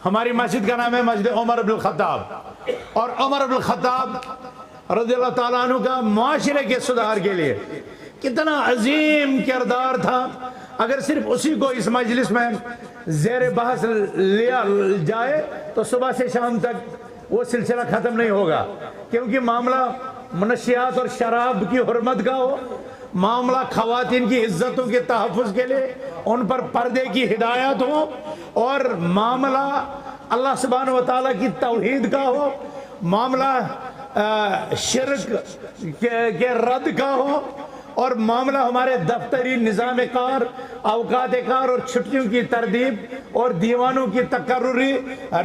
ہماری مسجد کا نام ہے مسجد عمر بن الخطاب، اور عمر بن الخطاب رضی اللہ تعالیٰ عنہ کا معاشرے کے سدھار کے لیے کتنا عظیم کردار تھا. اگر صرف اسی کو اس مجلس میں زیر بحث لیا جائے تو صبح سے شام تک وہ سلسلہ ختم نہیں ہوگا، کیونکہ معاملہ منشیات اور شراب کی حرمت کا ہو، معاملہ خواتین کی عزتوں کے تحفظ کے لیے ان پر پردے کی ہدایت ہو، اور معاملہ اللہ سبحانہ و تعالیٰ کی توحید کا ہو، معاملہ شرک کے رد کا ہو، اور معاملہ ہمارے دفتری نظام کار، اوقات کار اور چھٹیوں کی ترتیب اور دیوانوں کی تقرری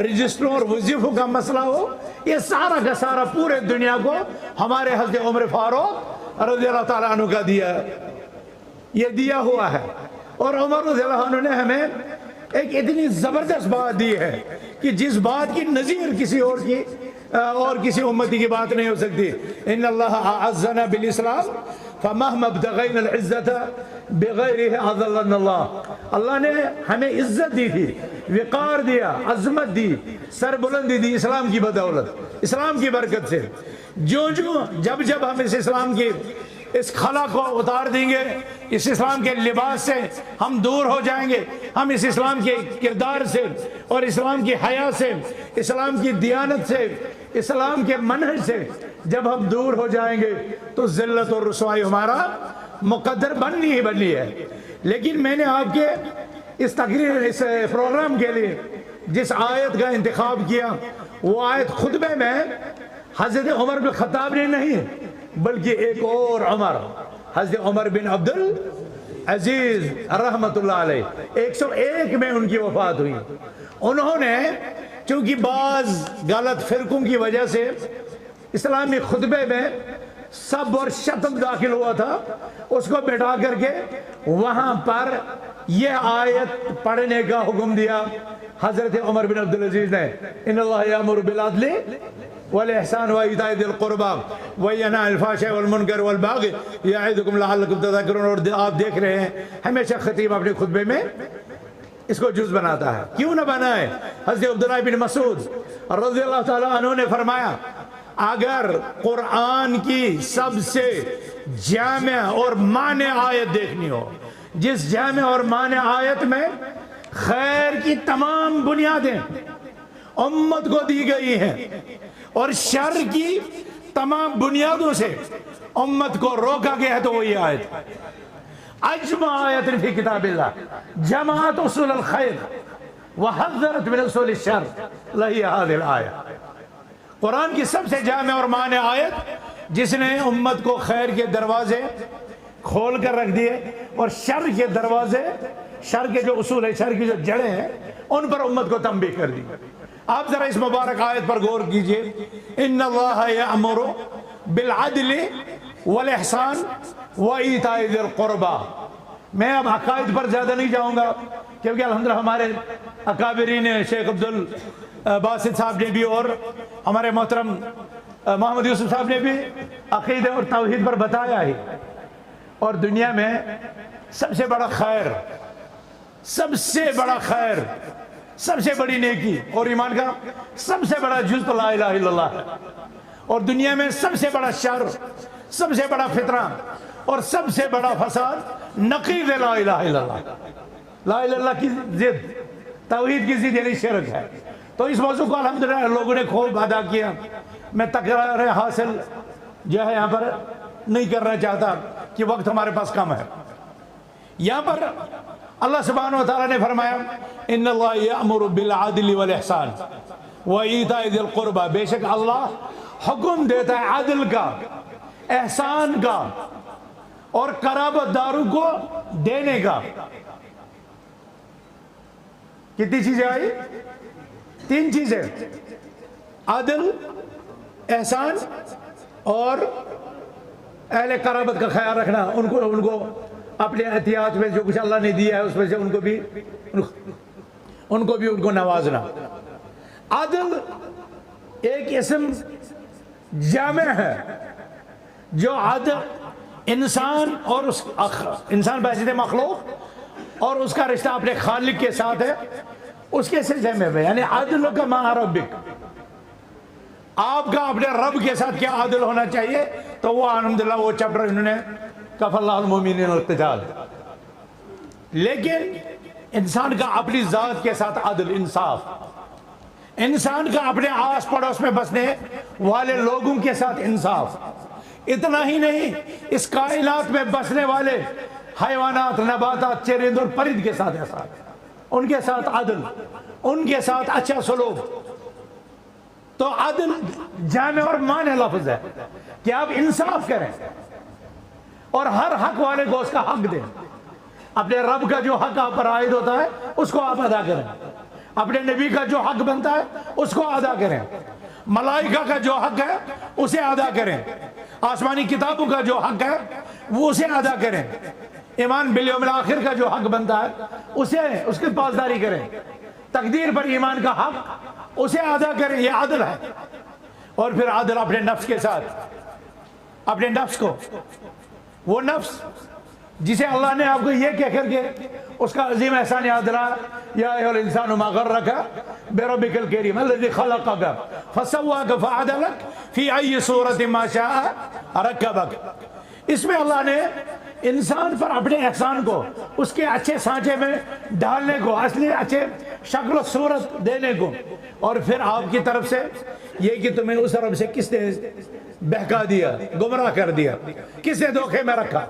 رجسٹروں اور وظیفوں کا مسئلہ ہو. یہ سارا کا سارا پورے دنیا کو ہمارے حضرت عمر فاروق رضی اللہ تعالیٰ عنہ کا یہ دیا ہوا ہے. اور عمر رضی اللہ عنہ نے ہمیں ایک اتنی زبردست بات دی ہے کہ جس بات کی نظیر کسی اور کسی امتی کی بات نہیں ہو سکتی. ان اللہ اعزنا بالاسلام فمہما ابتغینا العزت بغیرہ اذلنا اللہ. اللہ نے ہمیں عزت دی تھی، وقار دیا، عظمت دی، سربلندی دی اسلام کی بدولت، اسلام کی برکت سے. جب ہم اس اسلام کی اس خلا کو اتار دیں گے، اس اسلام کے لباس سے ہم دور ہو جائیں گے، ہم اس اسلام کے کردار سے اور اسلام کی حیا سے، اسلام کی دیانت سے، اسلام کے منہج سے جب ہم دور ہو جائیں گے تو ذلت اور رسوائی ہمارا مقدر بننی ہے. لیکن میں نے آپ کے اس پروگرام کے لیے جس آیت کا انتخاب کیا، وہ آیت خطبے میں حضرت عمر بن خطاب نے نہیں بلکہ ایک اور عمر، حضرت عمر بن عبد العزیز رحمت اللہ علیہ، 101 میں ان کی وفات ہوئی. انہوں نے چونکہ بعض غلط فرقوں کی وجہ سے اسلامی خطبے میں سب اور شتم داخل ہوا تھا، اس کو بٹھا کر کے وہاں پر یہ آیت پڑھنے کا حکم دیا حضرت عمر بن عبد العزیز نے. ان اللہ یامر بالعدل والاحسان وایتاء ذی القربی وینہی عن الفحشاء والمنکر والبغی یعظکم لعلکم تذکرون. اور آپ دیکھ رہے ہیں ہمیشہ خطیب اپنے خطبے میں اس کو جز بناتا ہے. کیوں نہ بنائے؟ حضرت عبداللہ بن مسعود رضی اللہ تعالیٰ عنہ نے فرمایا، اگر قرآن کی سب سے جامع اور مانع آیت دیکھنی ہو، جس جامع اور مانع آیت میں خیر کی تمام بنیادیں امت کو دی گئی ہیں اور شر کی تمام بنیادوں سے امت کو روکا گیا ہے، تو وہی آیت اجمع آیت فی کتاب اللہ جمعت اصول الخیر وحذرت من اصول الشر لہی هذه الآیہ. قرآن کی سب سے جامع اور مانع آیت جس نے امت کو خیر کے دروازے کھول کر رکھ دیے اور شر کے دروازے، شر کے جو اصول ہے، شر کی جو جڑیں ہیں، ان پر امت کو تنبیہ کر دی. آپ ذرا اس مبارک آیت پر غور کیجئے. ان اللہ یأمر بالعدل والاحسان وایتاء ذی القربی. میں اب عقائد پر زیادہ نہیں جاؤں گا کیونکہ الحمدللہ ہمارے اکابرین شیخ عبدالباسط صاحب نے بھی اور ہمارے محترم محمد یوسف صاحب نے بھی عقیدہ اور توحید پر بتایا ہی. اور دنیا میں سب سے بڑا خیر، سب سے بڑا خیر، سب سے بڑی نیکی اور ایمان کا سب سے بڑا جز لا الہ الا اللہ ہے. اور دنیا میں سب سے بڑا شر، سب سے بڑا فتنہ اور سب سے بڑا فساد نقیض لا الہ الا اللہ. لا الہ الا اللہ کی ضد، توحید کی ضد یعنی شرک ہے. تو اس موضوع کو الحمدللہ لوگوں نے خوب ادا کیا. میں تکرار حاصل جو ہے یہاں پر نہیں کرنا چاہتا کہ وقت ہمارے پاس کم ہے. یہاں پر اللہ سبحانہ و تعالیٰ نے فرمایا ان اللہ یأمر بالعدل والاحسان وایتاء ذی القربی. بے شک اللہ حکم دیتا ہے عدل کا، احسان کا اور قرابت داروں کو دینے کا. کتنی چیزیں آئی؟ 3 چیزیں: عدل، احسان اور اہل قرابت کا خیال رکھنا. ان کو اپنے احتیاط میں جو کچھ اللہ نے دیا ہے اس میں سے ان کو نوازنا. عدل ایک اسم جامع ہے جو عدل انسان اور انسان بحیثیت مخلوق اور اس کا رشتہ اپنے خالق کے ساتھ ہے، اس کے سلسلے میں یعنی عدل کا مع ربک، آپ کا اپنے رب کے ساتھ کیا عدل ہونا چاہیے، تو وہ الحمدللہ وہ چیپٹر انہوں نے کف اللہ المؤمنین القتال. لیکن انسان کا اپنی ذات کے ساتھ عدل، انصاف، انسان کا اپنے آس پڑوس میں بسنے والے لوگوں کے ساتھ انصاف، اتنا ہی نہیں اس کائنات میں بسنے والے حیوانات، نباتات، چرند اور پرند کے ساتھ ایسا، ان کے ساتھ عدل، ان کے ساتھ اچھا سلوک. تو عدل جامع اور معنی لفظ ہے کہ آپ انصاف کریں اور ہر حق والے کو اس کا حق دیں. اپنے رب کا جو حق آپ پر عائد ہوتا ہے اس کو آپ ادا کریں، اپنے نبی کا جو حق بنتا ہے اس کو ادا کریں، ملائکہ کا جو حق ہے اسے ادا کریں، آسمانی کتابوں کا جو حق ہے وہ اسے ادا کریں، ایمان بالیوم الآخر کا جو حق بنتا ہے اسے اس کی پاسداری کریں، تقدیر پر ایمان کا حق اسے ادا کریں. یہ عدل ہے. اور پھر عدل اپنے نفس کے ساتھ، اپنے نفس کو، وہ نفس جسے اللہ نے آپ کو یہ کہہ کر کے اس کا عظیم احسان یاد دلا، یا ایھا الانسان ما غرک بربک الکریم الذی خلقک فسواک فعدلک فی ای صورت ما شاء رکبک. اس میں اللہ نے انسان پر اپنے احسان کو اس کے اچھے سانچے میں ڈالنے کو، اصلی اچھے شکل و صورت دینے کو، اور پھر آپ کی طرف سے یہ کہ تمہیں اس رب سے کس نے بہکا دیا، گمراہ کر دیا، کس نے دھوکے میں رکھا،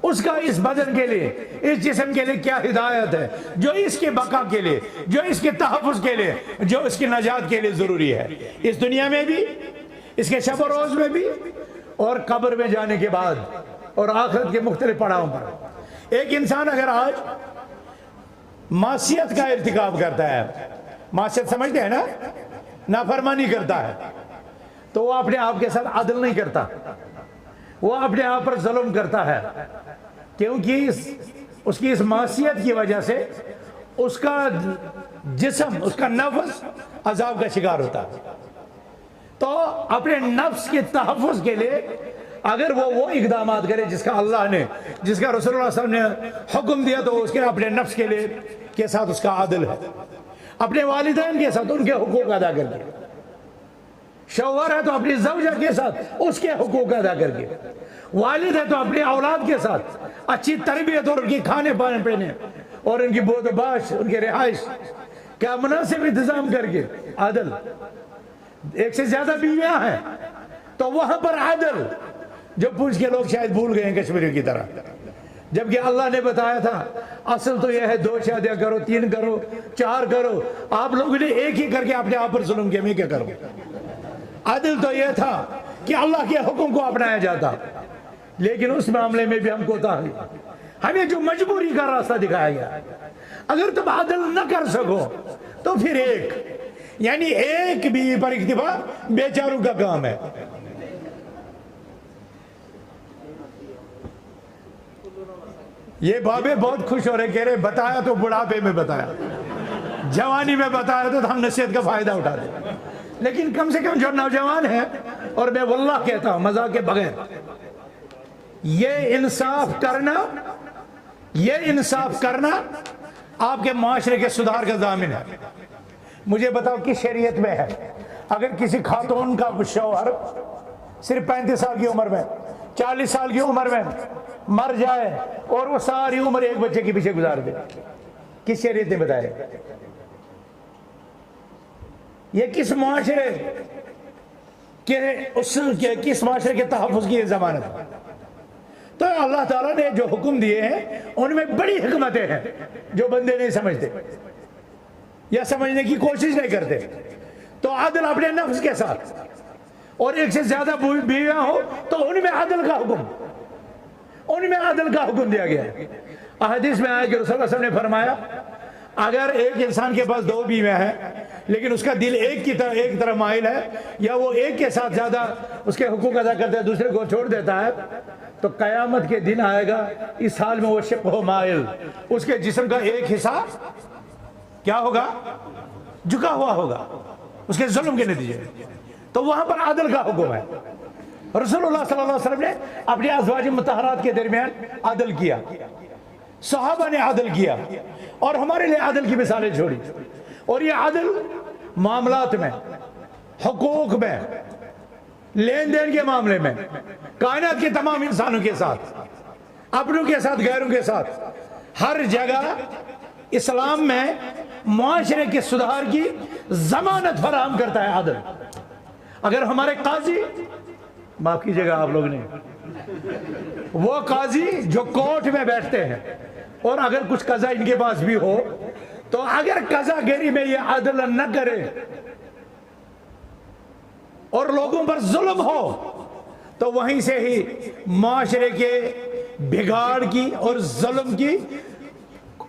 اس کا اس بدن کے لیے، اس جسم کے لیے کیا ہدایت ہے جو اس کے بقا کے لیے، جو اس کے تحفظ کے لیے، جو اس کی نجات کے لیے ضروری ہے، اس دنیا میں بھی، اس کے شب و روز میں بھی، اور قبر میں جانے کے بعد، اور آخرت کے مختلف پڑاؤں پر. ایک انسان اگر آج معصیت کا ارتکاب کرتا ہے، معصیت سمجھتے ہیں نا، نافرمانی کرتا ہے، تو وہ اپنے آپ کے ساتھ عدل نہیں کرتا، وہ اپنے آپ پر ظلم کرتا ہے، کیونکہ اس کی اس معصیت کی وجہ سے اس کا جسم، اس کا نفس عذاب کا شکار ہوتا ہے. تو اپنے نفس کے تحفظ کے لیے اگر وہ اقدامات کرے جس کا اللہ نے، جس کا رسول اللہ صلی اللہ علیہ وسلم نے حکم دیا، تو اس کے اپنے نفس کے لیے کے ساتھ اس کا عدل ہے. اپنے والدین کے ساتھ ان کے حقوق ادا کر کے، شوہر ہے تو اپنی زوجہ کے ساتھ اس کے حقوق ادا کر کے، والد ہے تو اپنے اولاد کے ساتھ اچھی تربیت اور ان کی کھانے پانے پینے اور ان کی بود و باش، ان کی رہائش کا مناسب انتظام کر کے عدل. ایک سے زیادہ بیویاں ہیں تو وہاں پر عدل، جو پوچھ کے لوگ شاید بھول گئے ہیں کشمیریوں کی طرح، جبکہ اللہ نے بتایا تھا اصل تو یہ ہے 2 شادیاں کرو، 3 کرو، 4 کرو. آپ لوگوں نے ایک ہی کر کے اپنے آپ پر ظلم کیا، میں کیا کروں. عدل تو یہ تھا کہ اللہ کے حکم کو اپنایا جاتا، لیکن اس معاملے میں بھی ہم کو ہمیں جو مجبوری کا راستہ دکھایا گیا. اگر تم عدل نہ کر سکو تو پھر یعنی ایک بیوی پر اکتفا بیچاروں کا کام ہے. یہ بابے بہت خوش ہو رہے، کہہ رہے بتایا تو بڑھاپے میں بتایا، جوانی میں بتایا تو ہم نصیحت کا فائدہ اٹھاتے. لیکن کم سے کم جو نوجوان ہیں، اور میں واللہ کہتا ہوں مذاق کے بغیر، یہ انصاف کرنا آپ کے معاشرے کے سدھار کا ضامن ہے. مجھے بتاؤ کس شریعت میں ہے اگر کسی خاتون کا شوہر صرف 35 سال کی عمر میں، 40 سال کی عمر میں مر جائے اور وہ ساری عمر ایک بچے کے پیچھے گزار دے، کس شریعت نے بتایا؟ یہ کس معاشرے کے تحفظ کی ضمانت ہے؟ تو اللہ تعالیٰ نے جو حکم دیے ہیں ان میں بڑی حکمتیں ہیں جو بندے نہیں سمجھتے یا سمجھنے کی کوشش نہیں کرتے. تو عدل اپنے نفس کے ساتھ، اور ایک سے زیادہ بیویاں ہو تو ان میں عدل کا حکم دیا گیا ہے. احادیث میں آیا کہ رسول اللہ صلی اللہ علیہ وسلم نے فرمایا اگر ایک انسان کے پاس 2 بیویاں ہیں لیکن اس کا دل ایک طرف مائل ہے، یا وہ ایک کے ساتھ زیادہ اس کے حقوق ادا کرتا ہے، دوسرے کو چھوڑ دیتا ہے، تو قیامت کے دن آئے گا اس حال میں وہ شق ہو مائل، اس کے جسم کا ایک حصہ کیا ہوگا؟ جھکا ہوا ہوگا اس کے ظلم کے نتیجے میں. تو وہاں پر عدل کا حکم ہے. رسول اللہ صلی اللہ علیہ وسلم نے اپنی ازواج مطہرات کے درمیان عدل کیا، صحابہ نے عدل کیا، اور ہمارے لیے عدل کی مثالیں چھوڑی. اور یہ عدل معاملات میں، حقوق میں، لین دین کے معاملے میں، کائنات کے تمام انسانوں کے ساتھ، اپنوں کے ساتھ، غیروں کے ساتھ، ہر جگہ اسلام میں معاشرے کے سدھار کی ضمانت فراہم کرتا ہے عدل۔ اگر ہمارے قاضی، معاف کیجیے گا آپ لوگ نے، وہ قاضی جو کورٹ میں بیٹھتے ہیں اور اگر کچھ قضا ان کے پاس بھی ہو تو اگر قضا گیری میں یہ عدل نہ کرے اور لوگوں پر ظلم ہو تو وہیں سے ہی معاشرے کے بگاڑ کی اور ظلم کی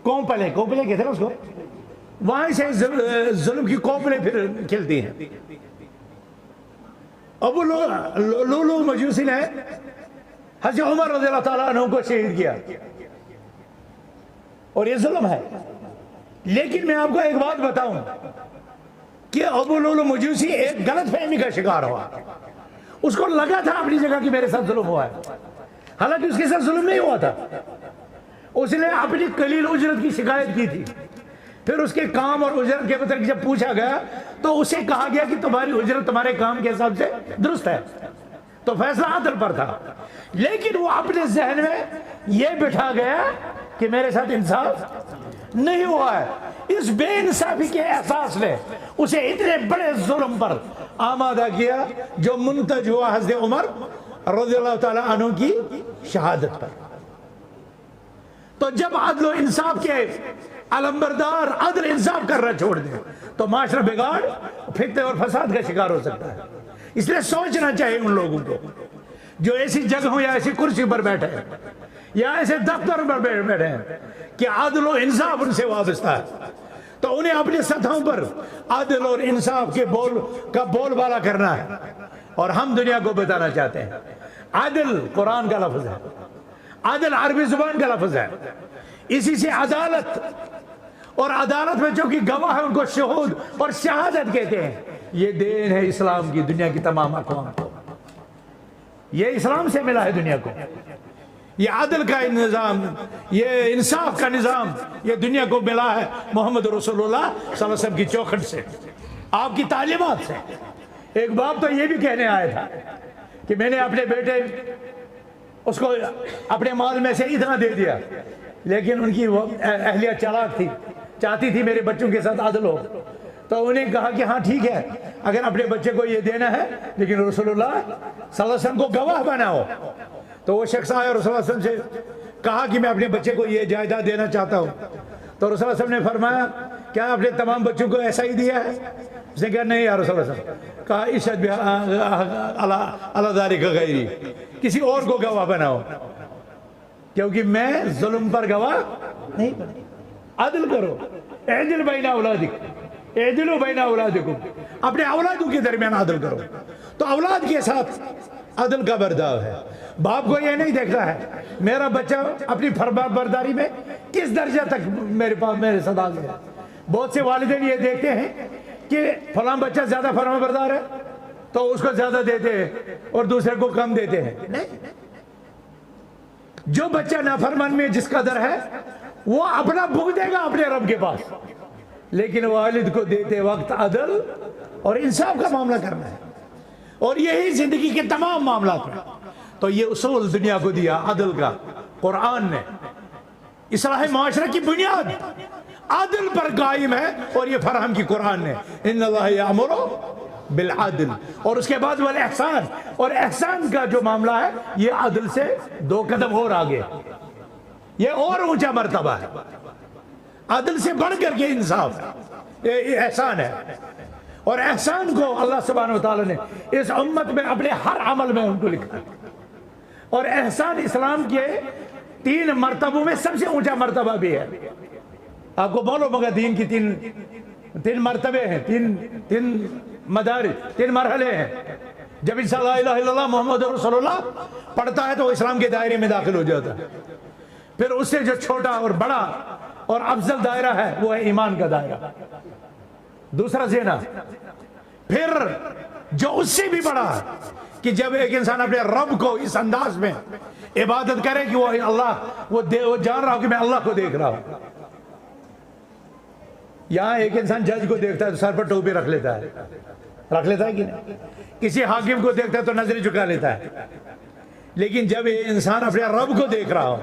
کوپلیں کہتے ہیں اس کو، وہیں سے ظلم کی کوپلیں پھر کھلتی ہیں۔ ابو لولو مجوسی نے حضرت عمر رضی اللہ تعالیٰ عنہ کو شہید کیا اور یہ ظلم ہے۔ لیکن میں آپ کو ایک بات بتاؤں کہ ابو لولو مجوسی ایک غلط فہمی کا شکار ہوا۔ اس کو لگا تھا اپنی جگہ کہ میرے ساتھ ظلم ہوا ہے، حالانکہ اس کے ساتھ ظلم نہیں ہوا تھا۔ اس نے اپنی قلیل اجرت کی شکایت کی تھی، پھر اس کے کام اور اجرت کے متعلق جب پوچھا گیا تو اسے کہا گیا کہ تمہاری اجرت تمہارے کام کے حساب سے درست ہے، تو فیصلہ عدل پر تھا۔ لیکن وہ اپنے ذہن میں یہ بٹھا گیا کہ میرے ساتھ انصاف نہیں ہوا ہے۔ اس بے انصافی کے احساس نے اسے اتنے بڑے ظلم پر آمادہ کیا جو منتج ہوا حضرت عمر رضی اللہ تعالیٰ عنہ کی شہادت پر۔ تو جب عدل و انصاف کے علمبردار عدل انصاف کرنا چھوڑ دے تو معاشرہ بگاڑ، فتنے اور فساد کا شکار ہو سکتا ہے۔ اس لیے سوچنا چاہیے ان لوگوں کو جو ایسی جگہوں یا ایسی کرسی پر بیٹھے ہیں یا ایسے دفتر پر بیٹھے ہیں کہ عدل و انصاف ان سے وابستہ ہے، تو انہیں اپنی سطحوں پر عدل اور انصاف کے بول بالا کرنا ہے۔ اور ہم دنیا کو بتانا چاہتے ہیں عدل قرآن کا لفظ ہے، عدل عربی زبان کا لفظ ہے، اسی سے عدالت، اور عدالت میں جو کہ گواہ ہے ان کو شہود اور شہادت کہتے ہیں۔ یہ دین ہے اسلام کی دنیا کی تمام اقوام کو، یہ اسلام سے ملا ہے دنیا کو۔ یہ عدل کا نظام، یہ انصاف کا نظام، یہ دنیا کو ملا ہے محمد رسول اللہ صلی اللہ علیہ وسلم کی چوکھٹ سے، آپ کی تعلیمات سے۔ ایک باپ تو یہ بھی کہنے آیا تھا کہ میں نے اپنے بیٹے اس کو اپنے مال میں سے اتنا دے دیا، لیکن ان کی اہلیہ چالاک تھی، چاہتی تھی میرے بچوں کے ساتھ عدل ہو، تو انہیں کہا کہ ہاں ٹھیک ہے اگر اپنے بچے کو یہ دینا ہے لیکن رسول اللہ صلی اللہ علیہ وسلم کو گواہ بناؤ۔ تو وہ شخص آیا رسول اللہ صلی اللہ علیہ وسلم سے کہا کہ میں اپنے بچے کو یہ جائیداد دینا چاہتا ہوں، تو رسول اللہ صلی اللہ علیہ وسلم نے فرمایا کیا اپنے تمام بچوں کو ایسا ہی دیا ہے؟ اس نے کہا نہیں یا رسول اللہ صلی اللہ علیہ وسلم، کہا اشہد علی ذالک غیری، کسی اور کو گواہ بناؤ، کیونکہ میں ظلم پر گواہ نہیں بنا۔ عدل کرو، اعدل بین اولادک، اعدلوا بین اولادکم، اپنے اولادوں کے درمیان عدل کرو۔ تو اولاد کے ساتھ عدل کا برداؤ ہے۔ باپ کو یہ نہیں دیکھتا ہے میرا بچہ اپنی فرما برداری میں کس درجہ تک میرے ساتھ آ گیا۔ بہت سے والدین یہ دیکھتے ہیں کہ فلاں بچہ زیادہ فرما بردار ہے تو اس کو زیادہ دیتے ہیں اور دوسرے کو کم دیتے ہیں۔ نہیں، جو بچہ نافرمان میں جس قدر ہے وہ اپنا بھگتے گا اپنے رب کے پاس، لیکن والد کو دیتے وقت عدل اور انصاف کا معاملہ کرنا ہے، اور یہی زندگی کے تمام معاملات میں۔ تو یہ اصول دنیا کو دیا عدل کا قرآن نے۔ اصلاح معاشرہ کی بنیاد عدل پر قائم ہے اور یہ فراہم کی قرآن نے، ان اللہ یامر بالعدل، اور اس کے بعد والاحسان، اور احسان کا جو معاملہ ہے یہ عدل سے 2 قدم اور آگے، یہ اور اونچا مرتبہ ہے۔ عدل سے بڑھ کر کے انصاف ہے، یہ احسان ہے، اور احسان کو اللہ سبحانہ وتعالی نے اس امت میں اپنے ہر عمل میں ان کو لکھا ہے۔ اور احسان اسلام کے 3 مرتبوں میں سب سے اونچا مرتبہ بھی ہے۔ آپ کو معلوم ہوگا دین کی 3 مرتبے ہیں، 3 مدارج، 3 مرحلے ہیں۔ جب انسان لا الہ الا اللہ محمد رسول اللہ پڑھتا ہے تو وہ اسلام کے دائرے میں داخل ہو جاتا ہے۔ پھر اس سے جو چھوٹا اور بڑا اور افضل دائرہ ہے وہ ہے ایمان کا دائرہ، دوسرا زینا۔ پھر جو اس سے بھی بڑا ہے کہ جب ایک انسان اپنے رب کو اس انداز میں عبادت کرے کہ وہ جان رہا ہو کہ میں اللہ کو دیکھ رہا ہوں۔ یہاں ایک انسان جج کو دیکھتا ہے تو سر پر ٹوپی رکھ لیتا ہے کہ نہیں؟ کسی حاکم کو دیکھتا ہے تو نظریں جھکا لیتا ہے. لیکن جب یہ انسان اپنے رب کو دیکھ رہا ہو،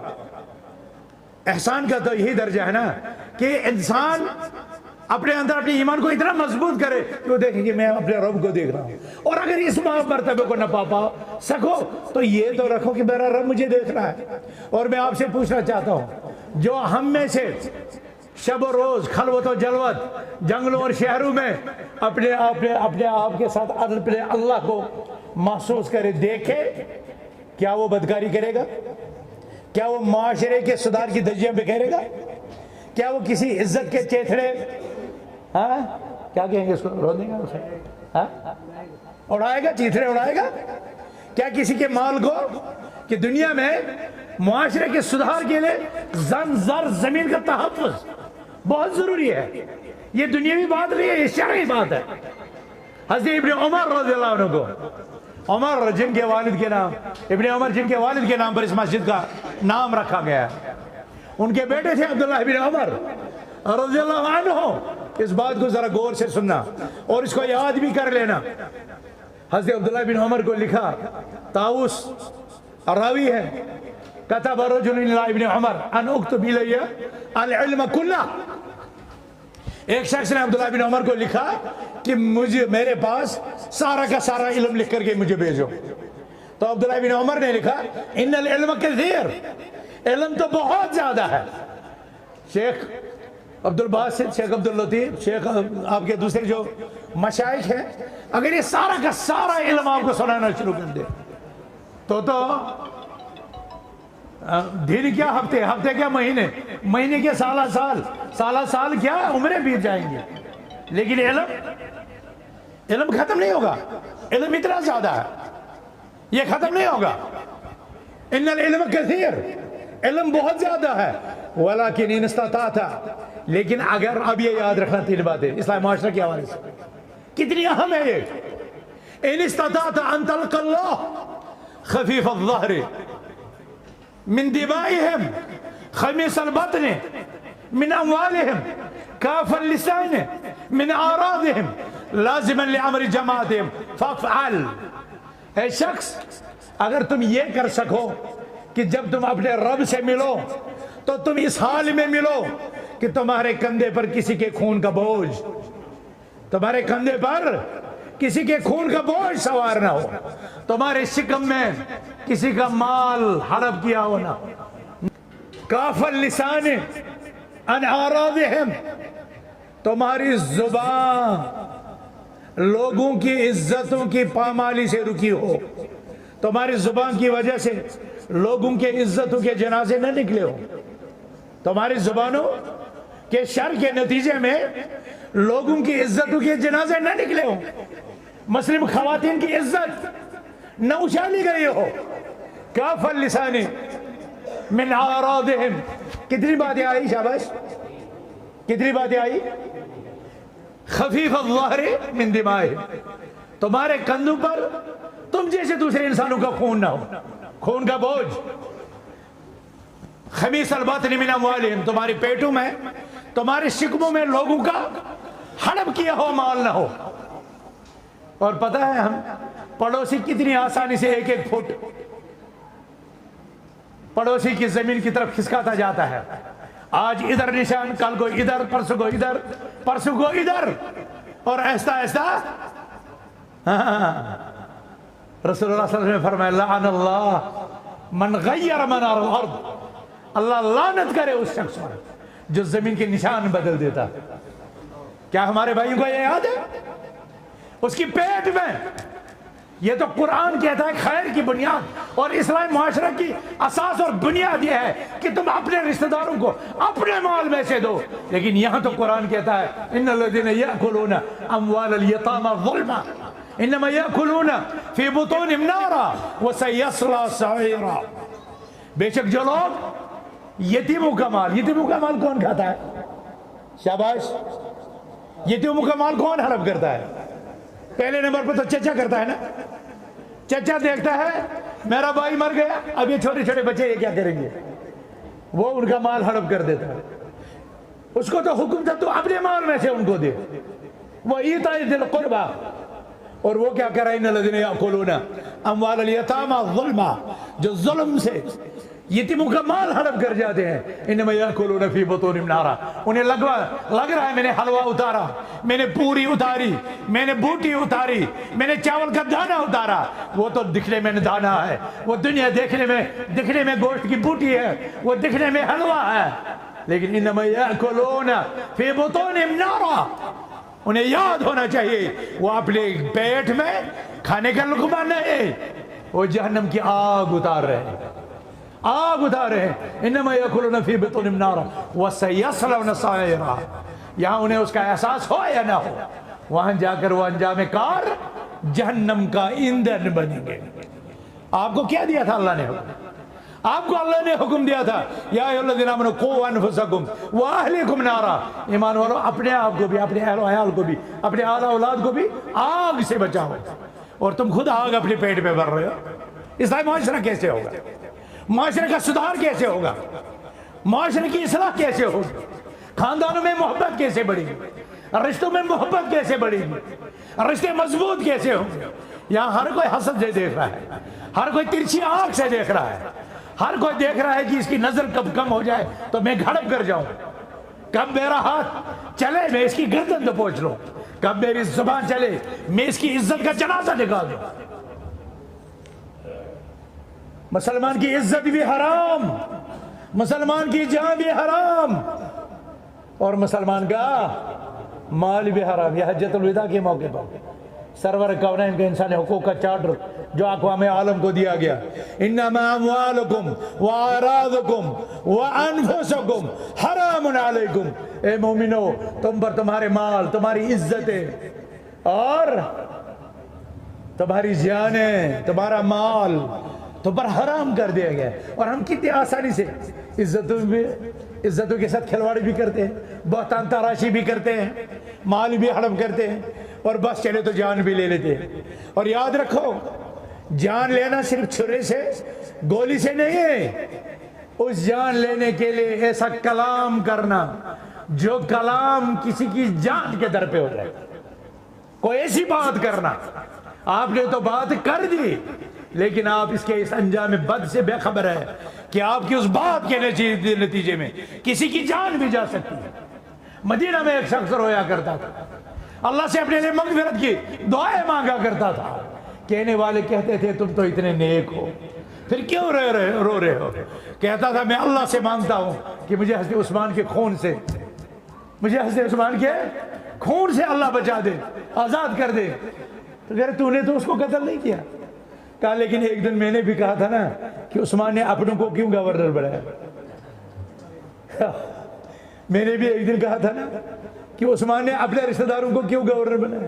احسان کا تو یہی درجہ ہے نا کہ انسان اپنے اندر اپنے ایمان کو اتنا مضبوط کرے کہ وہ دیکھے کہ میں اپنے رب کو دیکھ رہا ہوں. اور اگر اس مرتبے کو نہ پا سکو تو یہ تو رکھو کہ میرا رب مجھے دیکھ رہا ہے. اور میں آپ سے پوچھنا چاہتا ہوں، جو ہم میں سے شب و روز خلوت و جلوت جنگلوں اور شہروں میں اپنے آپ کے ساتھ اپنے اللہ کو محسوس کرے، دیکھے، کیا وہ بدکاری کرے گا؟ کیا وہ معاشرے کے صدار کی دھجیاں بکھیرے گا؟ کیا وہ کسی عزت کے چیتھڑے کیا کہیں گے اس کو، رو دیں گا اسے، اڑائے گا، چیتھڑے اڑائے گا؟ کیا کسی کے مال کو، کہ دنیا میں معاشرے کے سدھار کے لیے زر زمین کا تحفظ بہت ضروری ہے. یہ دنیاوی بات نہیں ہے، یہ شرعی بات ہے. حضرت ابن عمر رضی اللہ عنہ کو، عمر جن کے والد کے نام، ابن عمر جن کے والد کے نام پر اس مسجد کا نام رکھا گیا، ان کے بیٹے تھے عبداللہ ابن عمر رضی اللہ عنہ. اس بات کو ذرا غور سے سننا اور اس کو یاد بھی کر لینا. حضرت عبداللہ بن عمر کو لکھا، طاؤس راوی ہے، کتب رجل الی ابن عمر ان اکتب الی العلم کلہ. ایک شخص نے عبداللہ بن عمر کو لکھا کہ میرے پاس سارا کا سارا علم لکھ کر کے مجھے بھیجو. تو عبداللہ بن عمر نے لکھا ان العلم کثیر، علم تو بہت زیادہ ہے. شیخ عبد الباسط، شیخ عبد اللطیف، شیخ آپ کے دوسرے جو مشائخ ہیں، اگر یہ سارا کا سارا علم آپ کو سنانا شروع کر دے تو دن کیا ہفتے، ہفتے کیا مہینے، مہینے کے سالہ سال کیا عمریں بیت جائیں گے. لیکن علم ختم نہیں ہوگا. علم اتنا زیادہ ہے، یہ ختم نہیں ہوگا. ان العلم کثیر، علم بہت زیادہ ہے. ولیکن ان استطعت، لیکن اگر، اب یہ یاد رکھنا تین باتیں اسلامی معاشرہ کے حوالے سے کتنی اہم ہے یہ. ان استطعت ان تلقى اللہ خفیف الظہر من دمائهم خمیس البطن من اموالهم کاف اللسان من اعراضهم لازما لامر جماعتهم فافعل. اے شخص، اگر تم یہ کر سکو کہ جب تم اپنے رب سے ملو تو تم اس حال میں ملو کہ تمہارے کندھے پر کسی کے خون کا بوجھ، تمہارے کندھے پر کسی کے خون کا بوجھ سوار نہ ہو، تمہارے شکم میں کسی کا مال ہڑپ کیا ہونا. کاف اللسان عن اعراضهم، تمہاری زبان لوگوں کی عزتوں کی پامالی سے رکی ہو، تمہاری زبان کی وجہ سے لوگوں کے عزتوں کے جنازے نہ نکلے ہو، تمہاری زبانوں کے شر کے نتیجے میں لوگوں کی عزتوں کے جنازے نہ نکلے ہو، مسلم خواتین کی عزت نہ اچھالی گئی ہو. کاف اللسان من اعراضهم، کتنی باتیں آئی، شاباش، کتنی باتیں آئی. خفیف الظہر من دمائهم، تمہارے کندھوں پر تم جیسے دوسرے انسانوں کا خون نہ ہو، خون کا بوجھ. خمیس الباطن من اموالهم، تمہارے پیٹوں میں، تمہارے شکموں میں لوگوں کا ہڑپ کیا ہو مال نہ ہو. اور پتہ ہے ہم پڑوسی کتنی آسانی سے ایک ایک فٹ پڑوسی کی زمین کی طرف کھسکاتا جاتا ہے. آج ادھر نشان، کل کو ادھر، پرسوں کو ادھر، پرسوں کو ادھر، اور ایسا ایسا. رسول اللہ صلی اللہ علیہ وسلم نے فرمایا لعن اللہ من غیر منار الارض، اللہ لعنت کرے اس شخص پر جو زمین کے نشان بدل دیتا. کیا ہمارے بھائیوں کو یہ یاد ہے؟ اس کی پیٹ میں، یہ تو قرآن کہتا ہے خیر کی بنیاد اور اسلامی معاشرہ کی اساس اور بنیاد یہ ہے کہ تم اپنے رشتہ داروں کو اپنے مال میں سے دو. لیکن یہاں تو قرآن کہتا ہے ان الذین یأکلون اموال الیتامی ظلما انما یأکلون فی بطونہم نارا وسیصلی سعیرا. بے شک جو لوگ یتیموں کا مال کون کھاتا ہے؟ شاباش. یتیموں کا مال کون ہڑپ کرتا ہے؟ پہلے نمبر پر تو چچا کرتا ہے نا. چچا دیکھتا ہے میرا بھائی مر گیا، اب یہ چھوٹے چھوٹے بچے یہ کیا کریں گے، وہ ان کا مال ہڑپ کر دیتا ہے. اس کو تو حکم تھا تو اپنے مال میں سے ان کو دے. وہ ایتاء ذی القربیٰ، اور وہ کیا کر رہا ہے؟ ان الذین یأکلون اموال الیتامی ظلما، جو ظلم سے یتیموں کا مال ہڑپ کر جاتے ہیں. انما یأکلون فی بطونہم نارا، انہیں لگ رہا ہے میں نے حلوہ اتارا، میں نے پوری اتاری، میں نے بوٹی اتاری، میں نے چاول کا دانہ اتارا. وہ تو دکھنے میں دانہ ہے، وہ دنیا دکھنے میں گوشت کی بوٹی ہے، وہ دکھنے میں حلوہ ہے، لیکن انما یأکلون فی بطونہم نارا. انہیں یاد ہونا چاہیے وہ اپنے پیٹ میں کھانے کا لقمہ نہیں، وہ جہنم کی آگ اتار رہے ہیں، آگ اتار رہے ہیں. انما یأکلون فی بطونہم نارا وسیصلون سعیرا. یہاں انہیں اس کا احساس ہو یا نہ ہو، وہاں جا کر وہ انجام کار جہنم کا ایندھن بنیں گے. آپ کو کیا دیا تھا اللہ نے حکم؟ آپ کو اللہ نے حکم دیا تھا یا ایھا الذین آمنوا قوا انفسکم واہلکم نارا. ایمان والو اپنے آپ کو بھی، اپنے اہل و عیال کو بھی، اپنے اعلیٰ اولاد کو بھی آگ سے بچاؤ. اور تم خود آگ اپنے پیٹ میں بھر رہے ہو. اسلامی معاشرہ کیسے ہوگا؟ معاشرے کا سدھار کیسے ہوگا؟ معاشرے کی اصلاح کیسے ہوگی؟ خاندانوں میں محبت کیسے بڑھے گی؟ رشتوں میں محبت کیسے بڑھے گی؟ رشتے مضبوط کیسے ہوں گے؟ یہاں ہر کوئی حسد سے دیکھ رہا ہے، ہر کوئی ترچھی آنکھ سے دیکھ رہا ہے، ہر کوئی دیکھ رہا ہے کہ اس کی نظر کب کم ہو جائے تو میں گھڑپ کر جاؤں، کب میرا ہاتھ چلے میں اس کی گردن تو پہنچ لوں، کب میری زبان چلے میں اس کی عزت کا جنازہ نکال دوں. مسلمان کی عزت بھی حرام، مسلمان کی جان بھی حرام، اور مسلمان کا مال بھی حرام. یہ حجۃ الوداع کے موقع پر سرور کونین کے انسانی حقوق کا چارٹر جو اقوام عالم کو دیا گیا، انما اموالکم واعراضکم وانفسکم حرام علیکم. اے مومنو، تم پر تمہارے مال، تمہاری عزتیں اور تمہاری جانیں، تمہارا مال تم پر حرام کر دیا گیا. اور ہم کتنی آسانی سے عزتوں کے ساتھ کھلواڑی بھی کرتے ہیں، بہتان تراشی بھی کرتے ہیں، مال بھی ہڑپ کرتے ہیں، اور بس چلے تو جان بھی لے لیتے ہیں. اور یاد رکھو، جان لینا صرف چھرے سے، گولی سے نہیں ہے. اس جان لینے کے لیے ایسا کلام کرنا جو کلام کسی کی جان کے در پہ ہو جائے. کوئی ایسی بات کرنا، آپ نے تو بات کر دی لیکن آپ اس کے اس انجام بد سے بے خبر ہے کہ آپ کی اس بات کے نتیجے میں کسی کی جان بھی جا سکتی ہے. مدینہ میں ایک شخص رویا کرتا تھا، اللہ سے اپنے لیے مغفرت کی دعائیں مانگا کرتا تھا. کہنے والے کہتے تھے تم تو اتنے نیک ہو، پھر کیوں رو رہے ہو؟ کہتا تھا میں اللہ سے مانگتا ہوں کہ مجھے حضرت عثمان کے خون سے، مجھے حضرت عثمان کے خون سے اللہ بچا دے، آزاد کر دے. تو کہہ رہے تو نے تو اس کو قتل نہیں کیا. کہا لیکن ایک دن میں نے بھی کہا تھا نا کہ عثمان نے اپنوں کو کیوں گورنر بنایا. میں نے بھی ایک دن کہا تھا نا کہ عثمان نے اپنے رشتہ داروں کو کیوں گورنر بنایا.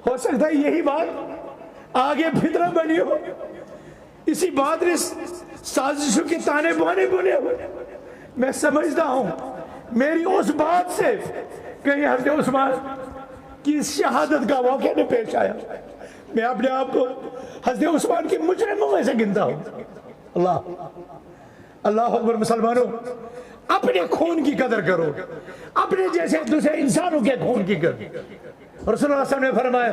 ہو سکتا ہے یہی بات آگے فتنہ بنی ہو، اسی بات نے سازشوں کے تانے بانے بنے ہوئے. میں سمجھتا ہوں میری اس بات سے کہیں حضرت عثمان کی شہادت کا واقعہ نے پیش آیا. میں اپنے آپ کو حضرت عثمان کے مجرموں میں سے گنتا ہوں. اللہ اکبر. مسلمانوں، اپنے خون کی قدر کرو، اپنے جیسے دوسرے انسانوں کے خون کی قدر. رسول اللہ صلی اللہ علیہ وسلم نے فرمایا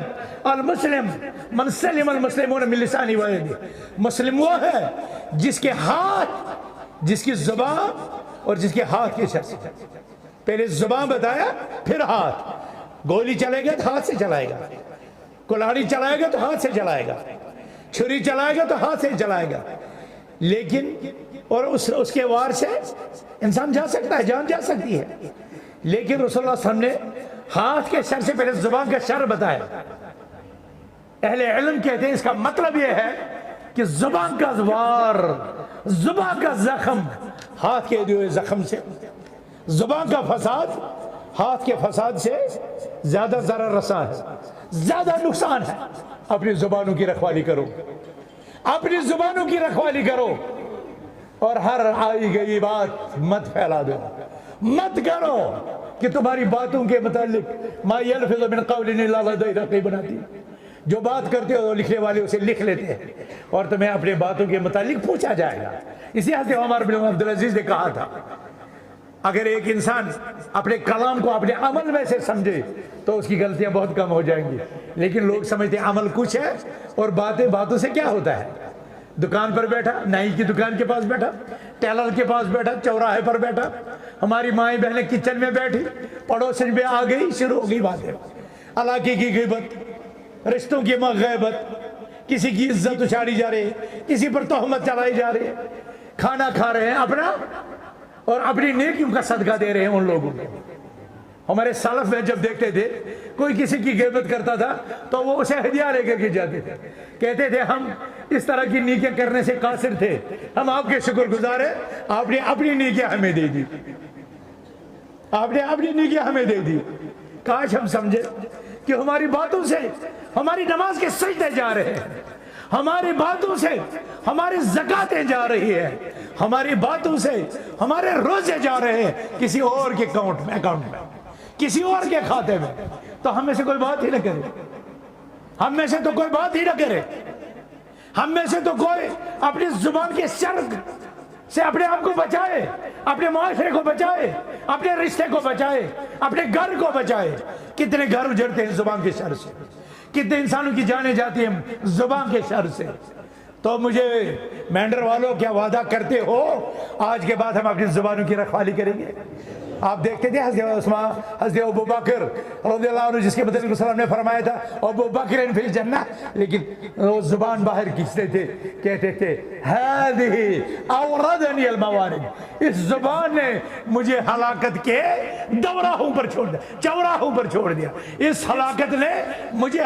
المسلم من سلم المسلمون من لسانه ويده. مسلم وہ ہے جس کے ہاتھ، جس کی زبان اور جس کے ہاتھ کے شر سے. پہلے زبان بتایا پھر ہاتھ. گولی چلے گا تو ہاتھ سے چلائے گا، کلاڑی چلائے گا تو ہاتھ سے چلائے گا، چھری چلائے گا تو ہاتھ سے چلائے گا. لیکن اور اس کے وار سے انسان جا سکتا ہے، جان جا سکتی ہے. لیکن رسول اللہ صلی اللہ علیہ وسلم نے ہاتھ کے شر سے پہلے زبان کا شر بتایا. اہل علم کہتے ہیں اس کا مطلب یہ ہے کہ زبان کا وار، زبان کا زخم ہاتھ کے دیے زخم سے، زبان کا فساد ہاتھ کے فساد سے زیادہ ضرر رساں ہے، زیادہ نقصان ہے. اپنی زبانوں کی رکھوالی کرو، اپنی زبانوں کی رکھوالی کرو، اور ہر آئی گئی بات مت پھیلا دو، مت کرو کہ تمہاری باتوں کے متعلق ما یلفظ من قول الا لدیہ رقیب عتید. جو بات کرتے ہو لکھنے والے اسے لکھ لیتے ہیں اور تمہیں اپنے باتوں کے متعلق پوچھا جائے گا. اسی حضرت عمر بن عبدالعزیز نے کہا تھا اگر ایک انسان اپنے کلام کو اپنے عمل میں سے سمجھے تو اس کی غلطیاں بہت کم ہو جائیں گی. لیکن لوگ سمجھتے ہیں عمل کچھ ہے اور باتوں سے کیا ہوتا ہے. دکان پر بیٹھا، نائی کی دکان کے پاس بیٹھا، ٹیلر کے پاس بیٹھا، چوراہے پر بیٹھا، ہماری مائیں بہنیں کچن میں بیٹھی، پڑوسن میں آ گئی، شروع ہو گئی باتیں. علاقے کی غیبت، رشتوں کی غیبت، کسی کی عزت اچھاڑی جا رہی ہے، کسی پر تہمت چلائی جا رہی ہے. کھانا کھا رہے ہیں اپنا اور اپنی نیکیوں کا صدقہ دے رہے ہیں ان لوگوں کو. ہمارے سلف میں جب دیکھتے تھے کوئی کسی کی غیبت کرتا تھا تو وہ اسے ہدیہ لے کر کے جاتے تھے. کہتے تھے ہم اس طرح کی نیکیاں کرنے سے قاصر تھے، ہم آپ کے شکر گزار ہیں، آپ نے اپنی نیکیاں ہمیں دے دی، آپ نے اپنی نیکیاں ہمیں دے دی. کاش ہم سمجھے کہ ہماری باتوں سے ہماری نماز کے سجدے جا رہے ہیں، ہماری باتوں سے ہماری زکاتیں جا رہی ہیں، ہماری باتوں سے ہمارے روزے جا رہے ہیں کسی اور کے اکاؤنٹ میں، کسی اور کے کھاتے میں. تو ہم میں سے کوئی بات ہی نہ کرے، ہم میں سے تو کوئی بات ہی نہ کرے، ہم میں سے تو کوئی اپنی زبان کے شر سے اپنے آپ کو بچائے، اپنے معاشرے کو بچائے، اپنے رشتے کو بچائے، اپنے گھر کو بچائے. کتنے گھر اجڑتے ہیں زبان کے شر سے، کتنے انسانوں کی جانیں جاتی ہیں زبان کے شر سے. تو مجھے مینڈر والوں کیا وعدہ کرتے ہو آج کے بعد ہم اپنی زبانوں کی رکھوالی کریں گے؟ آپ دیکھتے تھے حضرت ابو بکر رضی اللہ عنہ جس کے مدنی وسلم نے فرمایا تھا ابو بکر فی الجنہ، لیکن وہ زبان باہر کھینچتے تھے، کہتے تھے هذه اوردنی الموارد، اس زبان نے مجھے ہلاکت کے دوراہوں پر چھوڑ دیا، چوراہوں پر چھوڑ دیا. اس ہلاکت نے مجھے،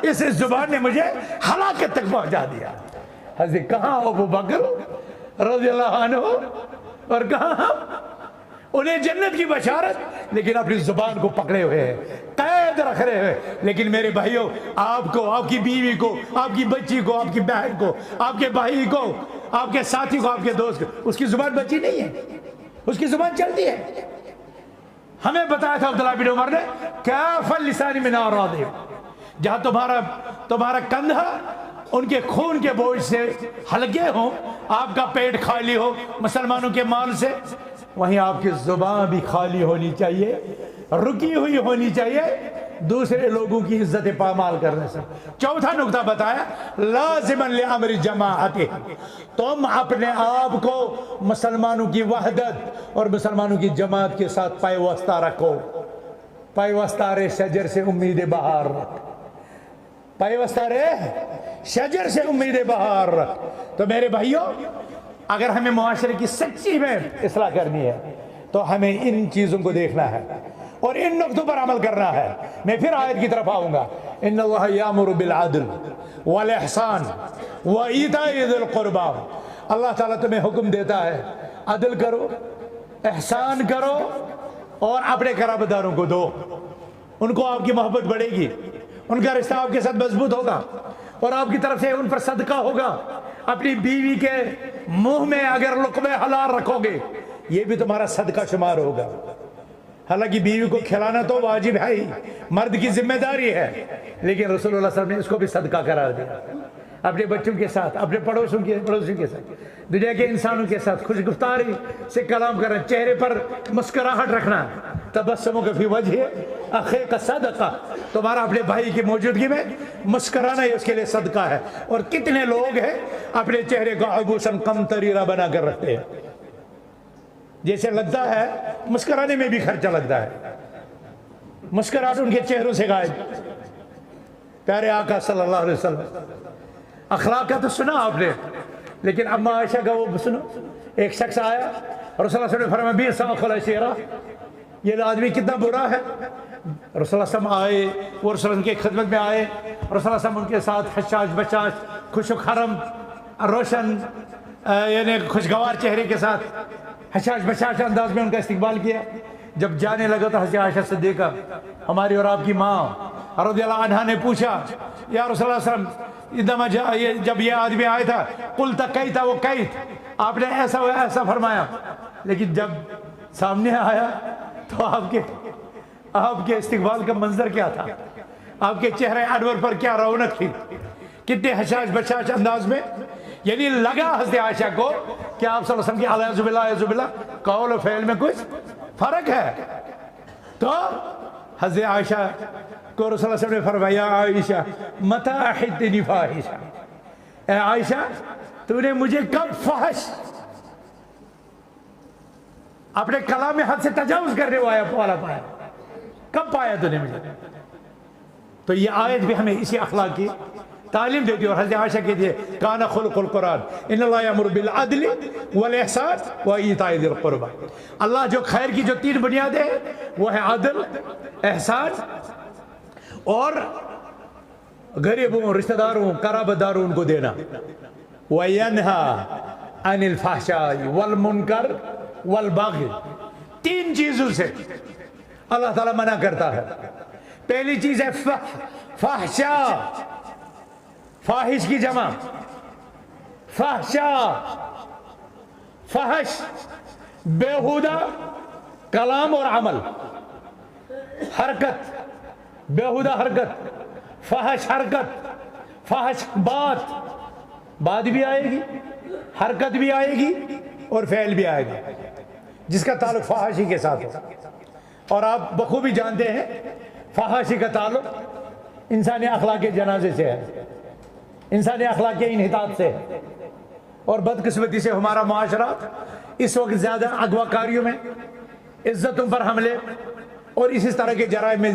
اس زبان نے مجھے ہلاکت تک پہنچا دیا. حضرت کہاں ابو بکر رضی اللہ عنہ اور کہاں ہم؟ انہیں جنت کی بشارت لیکن اپنی زبان کو پکڑے ہوئے ہیں، قید رکھ رہے ہیں. لیکن میرے بھائیوں، آپ کو، آپ کی بیوی کو، آپ کی بچی کو، آپ کی بہن کو، آپ کے بھائی کو، آپ کے ساتھی کو، آپ کے دوست کو، اس کی زبان بچی نہیں ہے، اس کی زبان چلتی ہے. ہمیں بتایا تھا عبداللہ بن عمر نے کیف اللسان من اعراض، جہاں تمہارا کندھا ان کے خون کے بوجھ سے ہلکے ہوں، آپ کا پیٹ خالی ہو مسلمانوں کے مال سے، وہیں آپ کی زبان بھی خالی ہونی چاہیے، رکی ہوئی ہونی چاہیے دوسرے لوگوں کی عزت پامال کرنے سے. چوتھا نقطہ بتایا لازما لامر جماعت، تم اپنے آپ کو مسلمانوں کی وحدت اور مسلمانوں کی جماعت کے ساتھ پیوستہ رکھو. پیوستہ رے شجر سے امید بہار رکھ، پیوستہ رے شجر سے امید بہار رکھ. تو میرے بھائیوں، اگر ہمیں معاشرے کی سچی میں اصلاح کرنی ہے تو ہمیں ان چیزوں کو دیکھنا ہے اور ان نقطوں پر عمل کرنا ہے. میں پھر آیت کی طرف آؤں گا، ان اللہ یامر بالعدل والاحسان وایتاء ذی القربی. اللہ تعالیٰ تمہیں حکم دیتا ہے عدل کرو، احسان کرو اور اپنے قرابت داروں کو دو. ان کو آپ کی محبت بڑھے گی، ان کا رشتہ آپ کے ساتھ مضبوط ہوگا اور آپ کی طرف سے ان پر صدقہ ہوگا. اپنی بیوی کے منہ میں اگر لقمہ حلال رکھو گے یہ بھی تمہارا صدقہ شمار ہوگا. حالانکہ بیوی کو کھلانا تو واجب ہے ہی، مرد کی ذمہ داری ہے، لیکن رسول اللہ صلی اللہ علیہ وسلم نے اس کو بھی صدقہ قرار دیا. اپنے بچوں کے ساتھ، اپنے پڑوسیوں کے ساتھ، دنیا کے انسانوں کے ساتھ خوش گفتاری سے کلام کرنا، چہرے پر مسکراہٹ رکھنا. تبسمک فی وجہ اخیک صدقہ، تمہارا اپنے بھائی کی موجودگی میں مسکرانا ہی اس کے لیے صدقہ ہے. اور کتنے لوگ ہیں اپنے چہرے کو عبوساً قمطریرہ بنا کر رکھتے ہیں، جیسے لگتا ہے مسکرانے میں بھی خرچہ لگتا ہے، مسکراہٹ ان کے چہروں سے غائب. پیارے آقا صلی اللہ علیہ وسلم اخلاق کا تو سنا آپ نے، لیکن اما عائشہ کا وہ سنو. ایک شخص آیا، رسول اللہ صلی اللہ علیہ وسلم نے فرمایا بئس اخو العشیرہ، یہ آدمی کتنا برا ہے. رسول اللہ صلی اللہ علیہ وسلم آئے، وہ رسول اللہ کی خدمت میں آئے. رسول اللہ صلی اللہ علیہ وسلم ان کے ساتھ حشاش بشاش، خوش و خرم، روشن یعنی خوشگوار چہرے کے ساتھ حشاش بشاش انداز میں ان کا استقبال کیا. جب جانے لگا تو حضرت عائشہ صدیقہ ہماری اور آپ کی ماں رضی اللہ عنہا نے پوچھا یا رسول اللہ صلی اللہ علیہ وسلم، جب یہ آدمی آیا تھا قلت کیت و کیت، آپ نے ایسا و ایسا فرمایا، لیکن جب سامنے آیا تو آپ کے استقبال کا منظر کیا تھا، آپ کے چہرے انور پر کیا رونق تھی، کتنے حشاش بشاش انداز میں. یعنی لگا حضرت عائشہ کو کہ آپ صلی اللہ علیہ وسلم کی علیہ باللہ قول و فعل میں کچھ فرق ہے. تو حضرت عائشہ کو رسول اللہ صلی اللہ علیہ وسلم نے فرمایا عائشہ متی احدنی فاحشہ، اے عائشہ تو نے مجھے کب فحش اپنے کلام میں حد سے تجاوز کرنے والا پایا، کب پایا تو نے مجھے؟ تو یہ آیت بھی ہمیں اسی اخلاق کی تعلیم دیتی ہے. اور حضرت عائشہ کہتی ہے کان خلق القرآن ان اللہ یامر بالعدل والاحسان وایتاء ذی القربى. اللہ جو خیر کی جو 3 بنیادیں ہیں وہ ہے عدل، احسان اور غریبوں، رشتہ داروں، قرابت داروں ان کو دینا. وینہی عن الفحشاء والمنکر والبغی، 3 چیزوں سے اللہ تعالیٰ منع کرتا ہے. پہلی چیز ہے فحشاء، فاحش کی جمع فحشاء، فحش بیہودہ کلام اور عمل، حرکت، بیہودہ حرکت، فحش حرکت، فحش بات بھی آئے گی، حرکت بھی آئے گی اور فعل بھی آئے گا جس کا تعلق فحاشی کے ساتھ ہو. اور آپ بخوبی جانتے ہیں فحاشی کا تعلق انسانی اخلاق کے جنازے سے ہے، انسانی اخلاق کے انحطاط سے. اور بدقسمتی سے ہمارا معاشرہ اس وقت زیادہ اغوا کاریوں میں، عزتوں پر حملے اور اسی طرح کے جرائم میں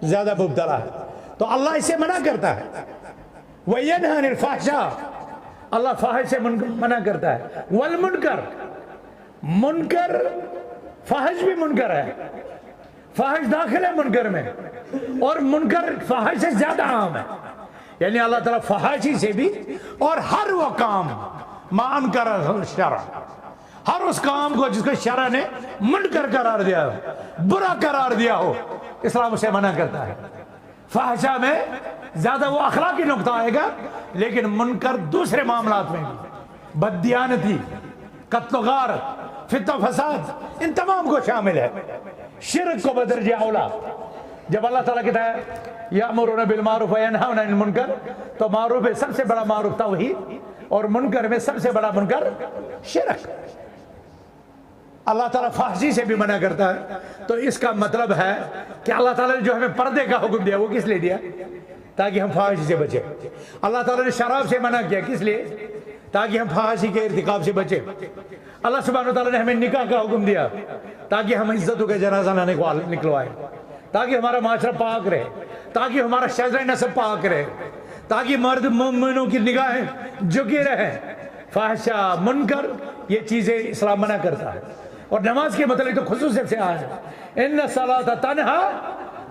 زیادہ مبتلا ہے. تو اللہ اسے منع کرتا ہے. وَيَنْهَى عَنِ الْفَحْشَاءِ، اللہ فحش سے منع کرتا ہے. والمنکر، منکر، فحش بھی منکر ہے، فحش داخل ہے منکر میں، اور منکر فحش سے زیادہ عام ہے. یعنی اللہ تعالیٰ فحاشی سے بھی، اور ہر وہ کام ما انکر الشرع، ہر اس کام کو جس کو شرع نے منکر قرار دیا ہو، برا قرار دیا ہو، اسلام اسے منع کرتا ہے. فحشہ میں زیادہ وہ اخلاقی نقطہ آئے گا، لیکن منکر دوسرے معاملات میں بھی، بددیانتی، قتل و غارت، فتنہ و فساد، ان تمام کو شامل ہے. شرک کو بدرجہ اولا. جب اللہ تعالیٰ کہتا ہے یأمرون بالمعروف وینہون عن المنکر، تو معروف میں سب سے بڑا معروف توحید، اور منکر میں سب سے بڑا منکر شرک. اللہ تعالیٰ فحشی سے بھی منع کرتا ہے. تو اس کا مطلب ہے کہ اللہ تعالیٰ نے جو ہمیں پردے کا حکم دیا وہ کس لیے دیا؟ تاکہ ہم فحاشی سے بچیں. اللہ تعالیٰ نے شراب سے منع کیا کس لیے؟ تاکہ ہم فحاشی کے ارتکاب سے بچیں. اللہ سبحانہ وتعالیٰ نے ہمیں نکاح کا حکم دیا تاکہ ہم عزتوں کے جنازہ نہ نکلوائیں، تاکہ ہمارا معاشرہ پاک رہے، تاکہ ہمارا شجرہ نسب پاک رہے، تاکہ مرد مومنوں کی نگاہیں جھکی رہیں. فحشہ، منکر، یہ چیزیں اسلام منع کرتا ہے. اور نماز کے متعلق تو خصوصیت سے آیا ہے ان الصلاۃ تنہی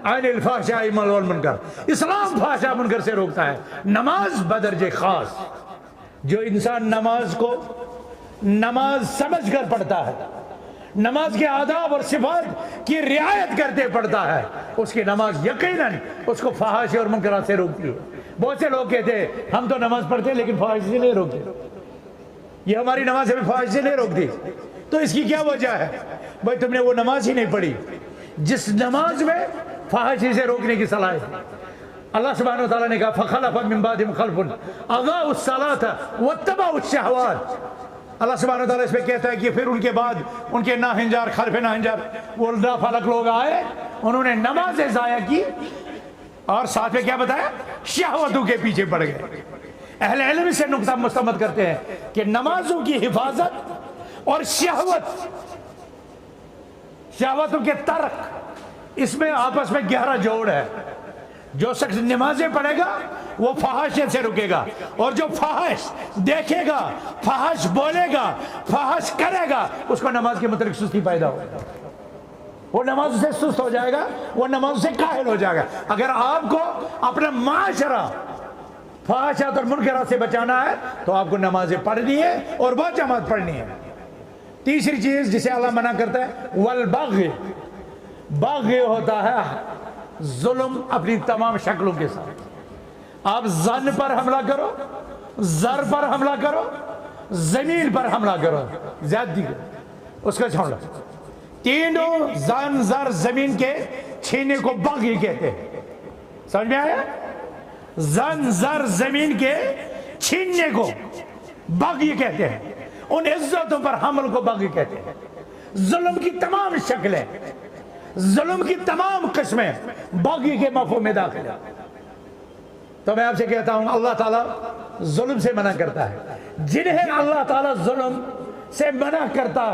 عن الفحشاء والمنکر. اسلام فحشاء منکر سے روکتا ہے. نماز بدرجہ خاص، جو انسان نماز کو نماز سمجھ کر پڑھتا ہے، نماز کے آداب اور صفات کی رعایت کرتے پڑھتا ہے، اس کی نماز یقیناً اس کو فحاشی اور منکرات سے روکتی ہے. بہت سے لوگ کہتے ہیں ہم تو نماز پڑھتے ہیں لیکن فحاشی سے نہیں روکتے. یہ ہماری نماز ہمیں فحاشی سے نہیں روکتی. تو اس کی کیا وجہ ہے؟ بھائی تم نے وہ نماز ہی نہیں پڑھی جس نماز میں فحاشی سے روکنے کی صلاحیت ہے. اللہ سبحانہ وتعالیٰ نے کہا فخلف من بعدهم خلف اضاعوا الصلاۃ واتبعوا الشہوات. اللہ سبحانہ وتعالیٰ اس پہ کہتا ہے کہ پھر ان کے بعد ان کے ناہنجار، خلف ناہنجار، وہ نافرمان لوگ آئے، انہوں نے نمازیں ضائع کی اور ساتھ میں کیا بتایا؟ شہوتوں کے پیچھے پڑ گئے. اہل علم سے نقطہ مستمد کرتے ہیں کہ نمازوں کی حفاظت اور شہوتوں کے ترک، اس میں آپس میں گہرا جوڑ ہے. جو شخص نمازیں پڑھے گا وہ فحاشیت سے رکے گا، اور جو فحش دیکھے گا، فحش بولے گا، فحش کرے گا، اس کو نماز کے متعلق سستی پیدا ہوگا. وہ نماز سے سست ہو جائے گا، وہ نماز سے کاہل ہو جائے گا. اگر آپ کو اپنا معاشرہ فحاشات اور منکرات سے بچانا ہے تو آپ کو نمازیں پڑھنی ہے اور با جماعت پڑھنی ہے. تیسری چیز جسے اللہ منع کرتا ہے والبغی. بغی ہوتا ہے ظلم اپنی تمام شکلوں کے ساتھ. آپ زن پر حملہ کرو، زر پر حملہ کرو، زمین پر حملہ کرو، زیادتی کرو، اس کا چھوڑو. تینوں زن، زر، زمین کے چھینے کو بغی کہتے ہیں. سمجھ میں آیا؟ زن، زر، زمین کے چھیننے کو بغی کہتے ہیں. ان عزتوں پر حمل کو بغی کہتے ہیں. ظلم کی تمام شکلیں، ظلم کی تمام قسمیں باغی کے مفہوم میں داخل ہے۔ تو میں آپ سے کہتا ہوں اللہ تعالیٰ ظلم سے منع کرتا ہے۔ جنہیں اللہ تعالیٰ ظلم سے منع کرتا ہے